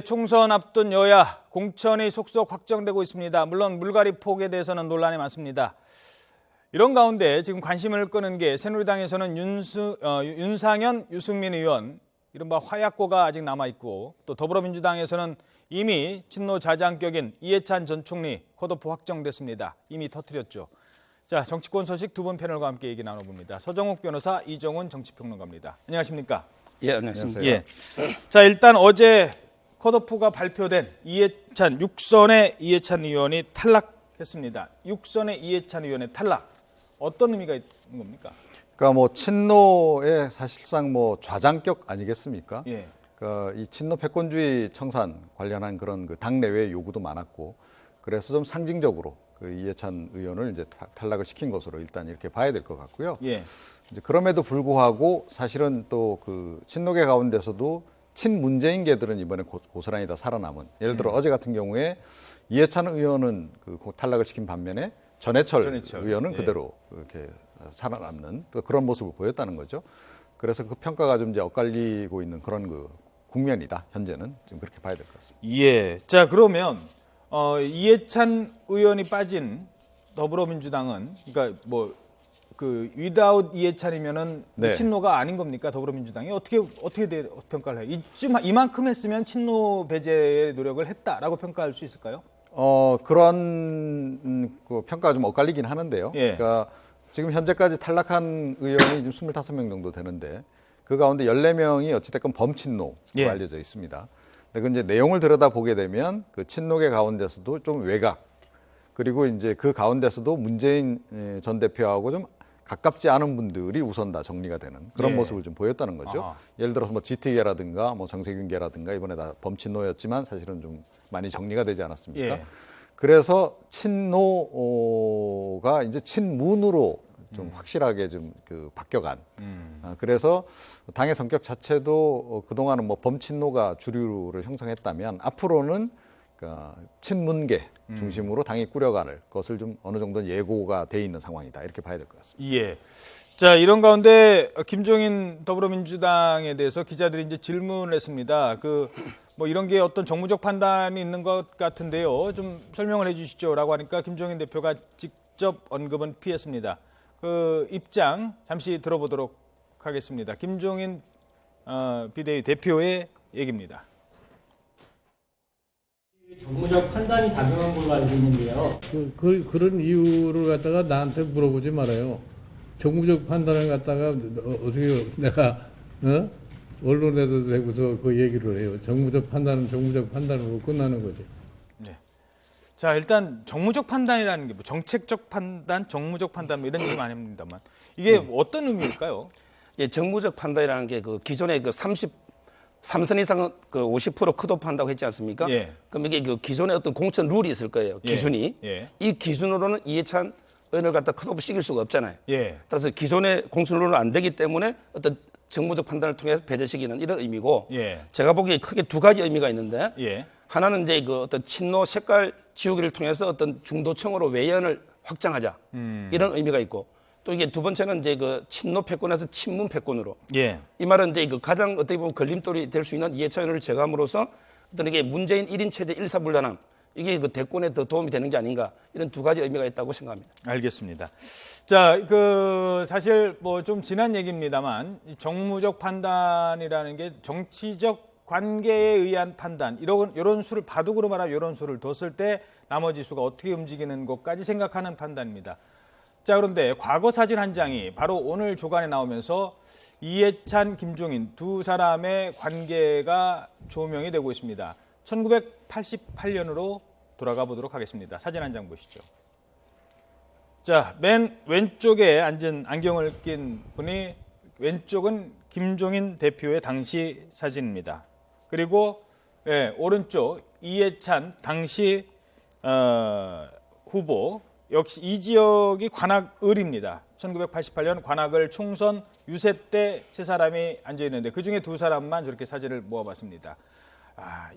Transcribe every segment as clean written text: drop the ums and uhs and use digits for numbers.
총선 앞둔 여야 공천이 속속 확정되고 있습니다. 물론 물갈이 폭에 대해서는 논란이 많습니다. 이런 가운데 지금 관심을 끄는 게 새누리당에서는 윤상현, 유승민 의원, 이른바 화약고가 아직 남아있고, 또 더불어민주당에서는 이미 친노 자장격인 이해찬 전 총리 컷오프 확정됐습니다. 이미 터뜨렸죠. 자, 정치권 소식 두 분 패널과 함께 얘기 나눠봅니다. 서정욱 변호사, 이정훈 정치평론가입니다. 안녕하십니까? 예, 안녕하십니까? 예. 자, 일단 어제 컷오프가 발표된 이해찬, 6선의 이해찬 의원이 탈락했습니다. 6선의 이해찬 의원의 탈락, 어떤 의미가 있는 겁니까? 그러니까 뭐 친노의 사실상 뭐 좌장격 아니겠습니까? 예. 그러니까 이 친노 패권주의 청산 관련한 그런 그 당내외 요구도 많았고, 그래서 좀 상징적으로 그 이해찬 의원을 이제 탈락을 시킨 것으로 일단 이렇게 봐야 될 것 같고요. 예. 이제 그럼에도 불구하고 사실은 또 그 친노계 가운데서도 친문재인계들은 이번에 고스란히 다 살아남은. 예를 들어 어제 같은 경우에 이해찬 의원은 그 탈락을 시킨 반면에 전해철 의원은 예. 그대로 이렇게 살아남는 그런 모습을 보였다는 거죠. 그래서 그 평가가 좀 이제 엇갈리고 있는 그런 그 국면이다. 현재는 지금 그렇게 봐야 될 것 같습니다. 예. 자, 그러면 이해찬 의원이 빠진 더불어민주당은, 그러니까 뭐 그 위다웃 이해찬이면은 네. 친노가 아닌 겁니까? 더불어민주당이 어떻게 평가를 해요? 이만큼 했으면 친노 배제의 노력을 했다라고 평가할 수 있을까요? 그런 그 평가가 좀 엇갈리긴 하는데요. 예. 그러니까 지금 현재까지 탈락한 의원이 지금 25명 정도 되는데, 그 가운데 14명이 어찌됐건 범친노로 예. 알려져 있습니다. 근데 그 이제 내용을 들여다보게 되면 그 친노계 가운데서도 좀 외곽, 그리고 이제 그 가운데서도 문재인 전 대표하고 좀 가깝지 않은 분들이 우선 다 정리가 되는 그런 예. 모습을 좀 보였다는 거죠. 아하. 예를 들어서 뭐 GT계라든가 뭐 정세균계라든가 이번에 다 범친노였지만 사실은 좀 많이 정리가 되지 않았습니까? 예. 그래서 친노가 이제 친문으로 좀 확실하게 좀 그 바뀌어간. 그래서 당의 성격 자체도 그동안은 뭐 범친노가 주류를 형성했다면 앞으로는 그러니까 친문계 중심으로 당이 꾸려갈 것을 좀 어느 정도 예고가 돼 있는 상황이다. 이렇게 봐야 될 것 같습니다. 예. 자, 이런 가운데 김종인 더불어민주당에 대해서 기자들이 이제 질문을 했습니다. 뭐 이런 게 어떤 정무적 판단이 있는 것 같은데요. 좀 설명을 해 주시죠라고 하니까 김종인 대표가 직접 언급은 피했습니다. 그 입장 잠시 들어보도록 하겠습니다. 김종인 비대위 대표의 얘기입니다. 정무적 판단이 작용한 걸로 알고 있는데요. 그런 이유를 갖다가 나한테 물어보지 말아요. 정무적 판단을 갖다가 어떻게 내가 언론에도 대고서 그 얘기를 해요. 정무적 판단은 정무적 판단으로 끝나는 거지. 네. 자, 일단 정무적 판단이라는 게 뭐 정책적 판단, 정무적 판단 뭐 이런 얘기 많이 합니다만 이게 어떤 의미일까요? 예, 정무적 판단이라는 게 그 기존에 그 3선 이상 그 50% 컷오프 한다고 했지 않습니까? 예. 그럼 이게 그 기존에 어떤 공천 룰이 있을 거예요. 기준이. 예. 이 기준으로는 이해찬 의원을 갖다 컷오프 시킬 수가 없잖아요. 예. 따라서 기존의 공천 룰은 안 되기 때문에 어떤 정무적 판단을 통해서 배제시키는 이런 의미고, 예. 제가 보기에 크게 두 가지 의미가 있는데, 예. 하나는 이제 그 어떤 친노 색깔 지우기를 통해서 어떤 중도층으로 외연을 확장하자, 이런 의미가 있고, 또 이게 두 번째는 이제 그 친노 패권에서 친문 패권으로, 예. 이 말은 이제 그 가장 어떻게 보면 걸림돌이 될 수 있는 이해찬 의원을 제거함으로써 어떤 이게 문재인 1인 체제 일사불란함, 이게 그 대권에 더 도움이 되는 게 아닌가, 이런 두 가지 의미가 있다고 생각합니다. 알겠습니다. 자, 사실 뭐 좀 지난 얘기입니다만 이 정무적 판단이라는 게 정치적 관계에 의한 판단, 이런 수를 바둑으로 말하면 이런 수를 뒀을 때 나머지 수가 어떻게 움직이는 것까지 생각하는 판단입니다. 자, 그런데 과거 사진 한 장이 바로 오늘 조간에 나오면서 이해찬, 김종인 두 사람의 관계가 조명이 되고 있습니다. 1988년으로 돌아가 보도록 하겠습니다. 사진 한 장 보시죠. 자, 맨 왼쪽에 앉은 안경을 낀 분이, 왼쪽은 김종인 대표의 당시 사진입니다. 그리고 오른쪽 이해찬 당시 후보, 역시 이 지역이 관악을입니다. 1988년 관악을 총선 유세 때 세 사람이 앉아 있는데 그중에 두 사람만 저렇게 사진을 모아봤습니다.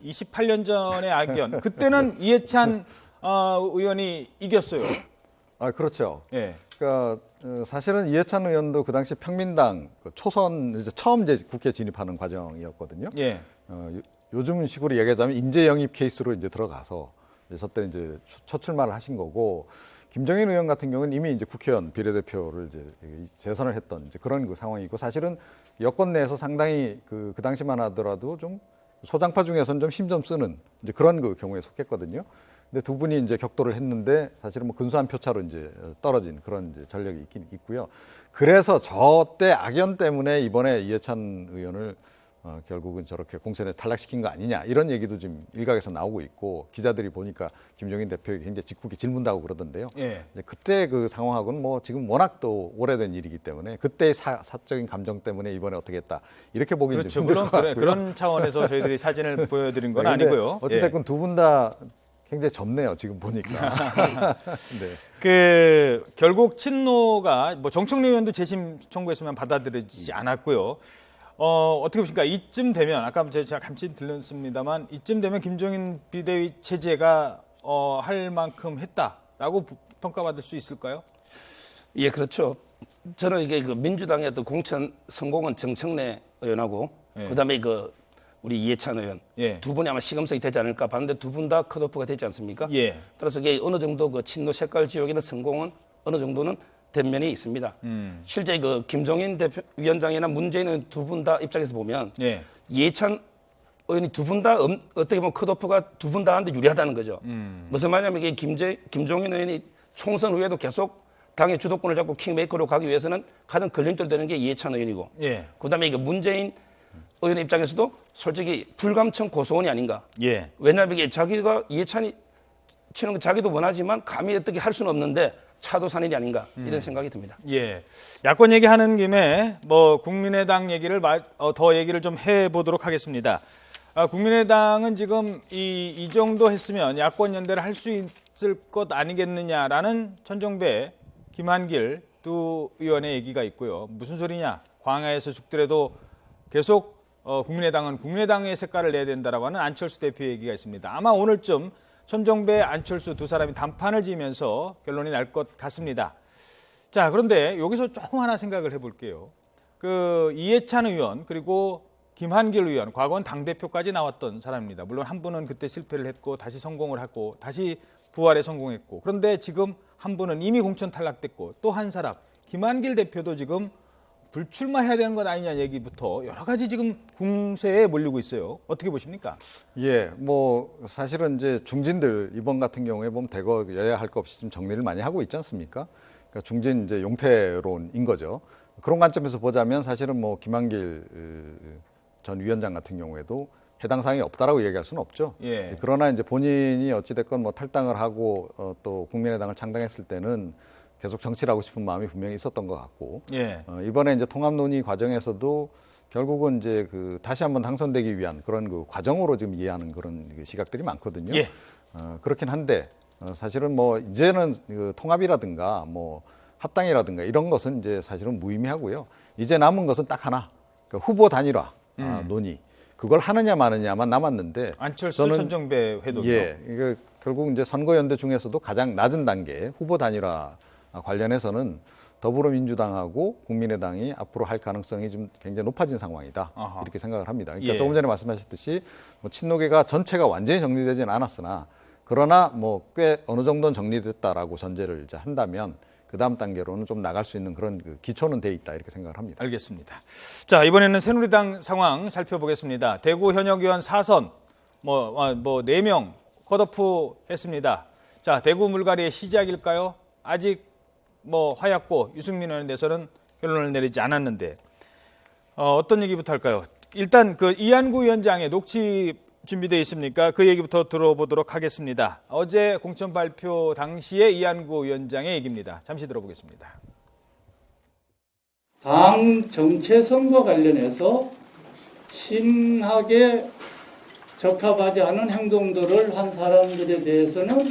28년 전의 악연. 그때는 이해찬 의원이 이겼어요. 그렇죠. 예. 그러니까 사실은 이해찬 의원도 그 당시 평민당 초선 처음 이제 국회 진입하는 과정이었거든요. 예. 요즘 식으로 얘기하자면 인재 영입 케이스로 이제 들어가서 저때 이제 첫 출마를 하신 거고, 김종인 의원 같은 경우는 이미 이제 국회의원 비례대표를 이제 재선을 했던 이제 그런 그 상황이고, 사실은 여권 내에서 상당히 그 당시만 하더라도 좀 소장파 중에서는 좀 힘 좀 쓰는 이제 그런 그 경우에 속했거든요. 근데 두 분이 이제 격돌을 했는데 사실은 뭐 근소한 표차로 이제 떨어진 그런 이제 전력이 있긴 있고요. 그래서 저때 악연 때문에 이번에 이해찬 의원을 결국은 저렇게 공천에 탈락시킨 거 아니냐, 이런 얘기도 지금 일각에서 나오고 있고, 기자들이 보니까 김종인 대표에게 굉장히 직후게 질문도 하고 그러던데요. 예. 그때 그 상황하고는 뭐 지금 워낙 또 오래된 일이기 때문에 그때의 사적인 감정 때문에 이번에 어떻게 했다, 이렇게 보기는 그렇죠. 좀 힘들 물론 것 같고요. 그런 차원에서 저희들이 사진을 보여드린 건 네, 근데 아니고요. 어찌됐건 두 분 다 굉장히 젊네요, 지금 보니까. 네. 결국 친노가 뭐 정청래 의원도 재심 청구했으면 받아들여지지 않았고요. 어떻게 보십니까? 이쯤 되면 아까 제가 잠시 들렸습니다만 이쯤 되면 김종인 비대위 체제가 할 만큼 했다라고 평가받을 수 있을까요? 예, 그렇죠. 저는 이게 그 민주당의 어떤 공천 성공은 정청래 의원하고 예. 그다음에 우리 이해찬 의원 예. 두 분이 아마 시금석이 되지 않을까 봤는데 두 분 다 컷오프가 되지 않습니까? 예. 따라서 이게 어느 정도 그 친노 색깔 지역에는 성공은 어느 정도는 된 면이 있습니다. 실제 그 김종인 위원장이나 문재인 의원 두 분 다 입장에서 보면 예. 이해찬 의원이 두 분 다 어떻게 보면 컷오프가 두 분 다 하는데 유리하다는 거죠. 무슨 말이냐면 이게 김종인 의원이 총선 후에도 계속 당의 주도권을 잡고 킹메이커로 가기 위해서는 가장 걸림돌 되는 게 이해찬 의원이고, 예. 그다음에 이게 문재인 의원 입장에서도 솔직히 불감청 고소원이 아닌가. 예. 왜냐하면 이게 자기가 이해찬이 치는 거 자기도 원하지만 감히 어떻게 할 수는 없는데 차도산 일이 아닌가 이런 생각이 듭니다. 예. 야권 얘기하는 김에 뭐 국민의당 얘기를 더 얘기를 좀 해보도록 하겠습니다. 국민의당은 지금 이 정도 했으면 야권 연대를 할 수 있을 것 아니겠느냐라는 천정배, 김한길 두 의원의 얘기가 있고요. 무슨 소리냐? 광야에서 죽더라도 계속 국민의당은 국민의당의 색깔을 내야 된다라고 하는 안철수 대표의 얘기가 있습니다. 아마 오늘쯤 천정배, 안철수 두 사람이 단판을 지으면서 결론이 날 것 같습니다. 자, 그런데 여기서 조금 하나 생각을 해볼게요. 그 이해찬 의원 그리고 김한길 의원, 과거는 당대표까지 나왔던 사람입니다. 물론 한 분은 그때 실패를 했고 다시 성공을 하고 다시 부활에 성공했고, 그런데 지금 한 분은 이미 공천 탈락됐고 또 한 사람 김한길 대표도 지금 불출마해야 되는 것 아니냐 얘기부터 여러 가지 지금 궁세에 몰리고 있어요. 어떻게 보십니까? 예, 뭐 사실은 이제 중진들 이번 같은 경우에 보면 대거 여야 할 것 없이 좀 정리를 많이 하고 있지 않습니까? 그러니까 중진 이제 용태론인 거죠. 그런 관점에서 보자면 사실은 뭐 김한길 전 위원장 같은 경우에도 해당 사항이 없다라고 얘기할 수는 없죠. 예. 그러나 이제 본인이 어찌됐건 뭐 탈당을 하고 또 국민의당을 창당했을 때는 계속 정치를 하고 싶은 마음이 분명히 있었던 것 같고, 예. 이번에 이제 통합 논의 과정에서도 결국은 이제 그 다시 한번 당선되기 위한 그런 그 과정으로 지금 이해하는 그런 시각들이 많거든요. 예. 그렇긴 한데 사실은 뭐 이제는 그 통합이라든가 뭐 합당이라든가 이런 것은 이제 사실은 무의미하고요. 이제 남은 것은 딱 하나, 그러니까 후보 단일화 논의. 그걸 하느냐 마느냐만 남았는데, 안철수, 천정배 회동이요. 예, 이게 결국 이제 선거연대 중에서도 가장 낮은 단계 후보 단일화 관련해서는 더불어민주당하고 국민의당이 앞으로 할 가능성이 좀 굉장히 높아진 상황이다. 아하. 이렇게 생각을 합니다. 그러니까 예. 조금 전에 말씀하셨듯이 뭐 친노계가 전체가 완전히 정리되지는 않았으나, 그러나 뭐 꽤 어느 정도는 정리됐다라고 전제를 이제 한다면 그 다음 단계로는 좀 나갈 수 있는 그런 그 기초는 돼 있다, 이렇게 생각을 합니다. 알겠습니다. 자, 이번에는 새누리당 상황 살펴보겠습니다. 대구 현역 의원 4선 뭐 4명 컷오프 했습니다. 자, 대구 물갈이의 시작일까요? 아직 뭐 화약고 유승민 의원에 대해서는 결론을 내리지 않았는데 어떤 얘기부터 할까요? 일단 그 이한구 위원장의 녹취 준비되어 있습니까? 그 얘기부터 들어보도록 하겠습니다. 어제 공천 발표 당시에 이한구 위원장의 얘기입니다. 잠시 들어보겠습니다. 당 정체 선거 관련해서 신학에 적합하지 않은 행동들을 한 사람들에 대해서는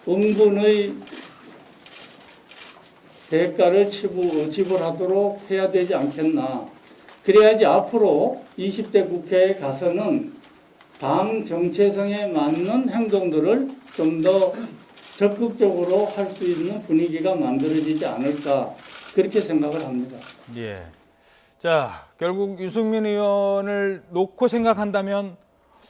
응분의 대가를 지불하도록 해야 되지 않겠나. 그래야지 앞으로 20대 국회에 가서는 당 정체성에 맞는 행동들을 좀 더 적극적으로 할 수 있는 분위기가 만들어지지 않을까, 그렇게 생각을 합니다. 예. 자, 결국 유승민 의원을 놓고 생각한다면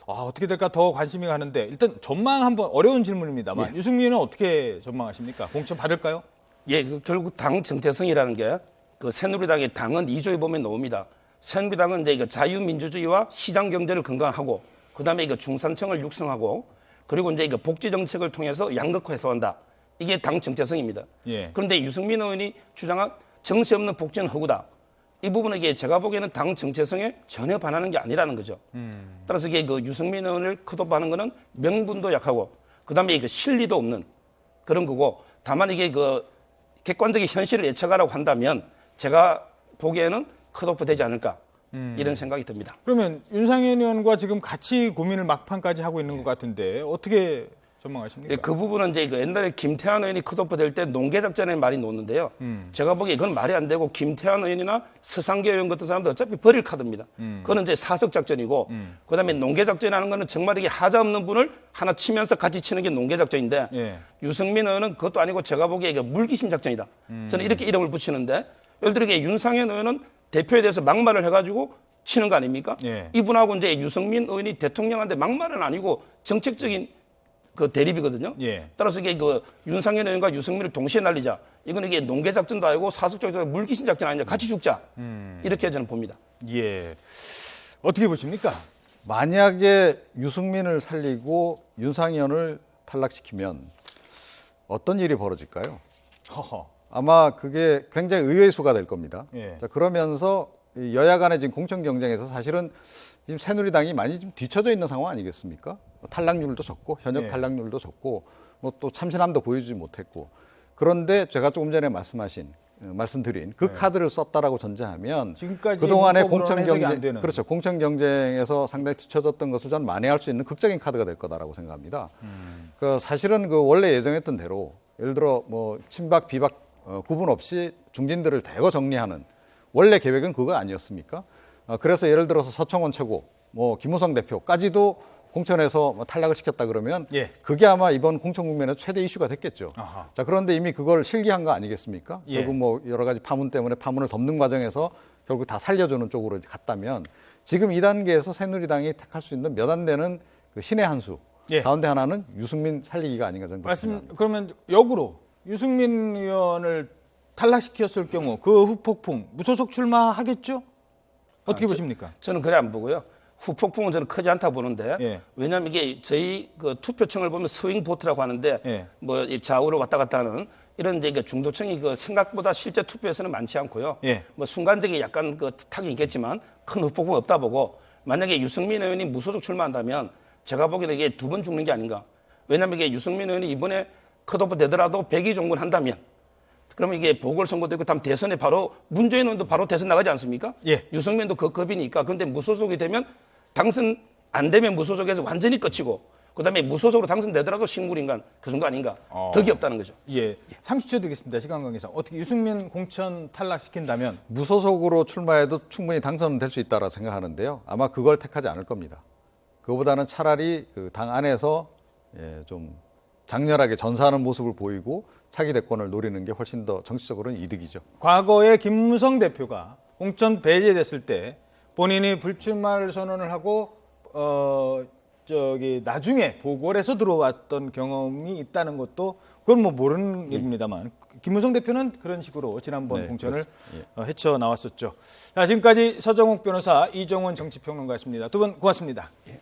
어떻게 될까 더 관심이 가는데 일단 전망 한번 어려운 질문입니다만 유승민 의원은 어떻게 전망하십니까? 공천 받을까요? 예, 결국 당 정체성이라는 게 그 새누리당의 당은 2조에 보면 나옵니다. 새누리당은 이제 자유민주주의와 시장 경제를 건강하고 그다음에 중산층을 육성하고 그리고 이제 복지 정책을 통해서 양극화 해소한다. 이게 당 정체성입니다. 예. 그런데 유승민 의원이 주장한 정세 없는 복지는 허구다. 이 부분은 이게 제가 보기에는 당 정체성에 전혀 반하는 게 아니라는 거죠. 따라서 이게 유승민 의원을 컷오프하는 거는 명분도 약하고 그다음에 실리도 없는 그런 거고 다만 이게 객관적인 현실을 예측하라고 한다면 제가 보기에는 컷오프 되지 않을까 이런 생각이 듭니다. 그러면 윤상현 의원과 지금 같이 고민을 막판까지 하고 있는 것 같은데 어떻게 전망하십니까? 예, 그 부분은 이제 옛날에 김태환 의원이 컷오프 될 때 농계작전의 말이 놓는데요. 제가 보기에 그건 말이 안 되고 김태환 의원이나 서상계 의원 같은 사람들 어차피 버릴 카드입니다. 그거는 이제 사석작전이고 그다음에 농계작전이라는 거는 정말 이게 하자 없는 분을 하나 치면서 같이 치는 게 농계작전인데 예. 유승민 의원은 그것도 아니고 제가 보기에 이게 물귀신 작전이다. 저는 이렇게 이름을 붙이는데 예를 들어 이게 윤상현 의원은 대표에 대해서 막말을 해가지고 치는 거 아닙니까? 예. 이분하고 이제 유승민 의원이 대통령한테 막말은 아니고 정책적인 대립이거든요. 예. 따라서 이게 윤상현 의원과 유승민을 동시에 날리자. 이건 이게 농계 작전도 아니고 사석 작전도 아니고 물귀신 작전 아니냐. 같이 죽자. 이렇게 저는 봅니다. 예. 어떻게 보십니까? 만약에 유승민을 살리고 윤상현을 탈락시키면 어떤 일이 벌어질까요? 허허. 아마 그게 굉장히 의외의 수가 될 겁니다. 예. 자, 그러면서 이 여야 간의 지금 공천 경쟁에서 사실은 지금 새누리당이 많이 좀 뒤처져 있는 상황 아니겠습니까? 탈락률도 적고 현역 예. 탈락률도 적고 뭐 또 참신함도 보여주지 못했고 그런데 제가 조금 전에 말씀드린 그 카드를 썼다라고 전제하면 지금까지 그동안의 문법으로는 공천 해석이 안 경쟁 되는. 그렇죠. 공천 경쟁에서 상당히 뒤처졌던 것을 전 만회할 수 있는 극적인 카드가 될 거다라고 생각합니다. 사실은 원래 예정했던 대로 예를 들어 뭐 친박 비박 구분 없이 중진들을 대거 정리하는 원래 계획은 그거 아니었습니까? 그래서 예를 들어서 서청원 최고, 뭐 김무성 대표까지도 공천에서 탈락을 시켰다 그러면 예. 그게 아마 이번 공천 국면에서 최대 이슈가 됐겠죠. 아하. 자, 그런데 이미 그걸 실기한 거 아니겠습니까? 예. 결국 뭐 여러 가지 파문 때문에 파문을 덮는 과정에서 결국 다 살려주는 쪽으로 이제 갔다면 지금 이 단계에서 새누리당이 택할 수 있는 몇 안 되는 그 신의 한 수. 예. 가운데 하나는 유승민 살리기가 아닌가 저는 그렇게 생각합니다. 그러면 역으로 유승민 의원을 탈락시켰을 경우 그 후폭풍 무소속 출마하겠죠? 어떻게 보십니까? 저는 그래 안 보고요. 후폭풍은 저는 크지 않다 보는데 예. 왜냐하면 이게 저희 투표층을 보면 스윙 보트라고 하는데 예. 뭐 좌우로 왔다 갔다 하는 이런 이제 중도층이 생각보다 실제 투표에서는 많지 않고요. 예. 뭐 순간적인 약간 탁이 있겠지만 큰 후폭풍은 없다 보고 만약에 유승민 의원이 무소속 출마한다면 제가 보기에는 이게 두 번 죽는 게 아닌가. 왜냐하면 이게 유승민 의원이 이번에 컷오프 되더라도 100위 정도한다면 그러면 이게 보궐선거도 있고 다음 대선에 바로 문재인 의원도 바로 대선 나가지 않습니까? 예. 유승민도 그 급이니까. 그런데 무소속이 되면 당선 안 되면 무소속에서 완전히 끝이고 그다음에 무소속으로 당선되더라도 식물인간 그 정도 아닌가. 덕이 없다는 거죠. 예. 30초 드리겠습니다. 시간 관계상. 어떻게 유승민 공천 탈락시킨다면 무소속으로 출마해도 충분히 당선될 수 있다고 생각하는데요. 아마 그걸 택하지 않을 겁니다. 그거보다는 차라리 그 당 안에서 좀 장렬하게 전사하는 모습을 보이고 차기 대권을 노리는 게 훨씬 더 정치적으로는 이득이죠. 과거에 김무성 대표가 공천 배제됐을 때 본인이 불출마를 선언을 하고 나중에 보궐에서 들어왔던 경험이 있다는 것도 그건 뭐 모르는 일입니다만 김무성 대표는 그런 식으로 지난번 네, 공천을 그렇습니다. 헤쳐 나왔었죠. 자, 지금까지 서정욱 변호사, 이정훈 정치평론가였습니다. 두 분 고맙습니다. 예,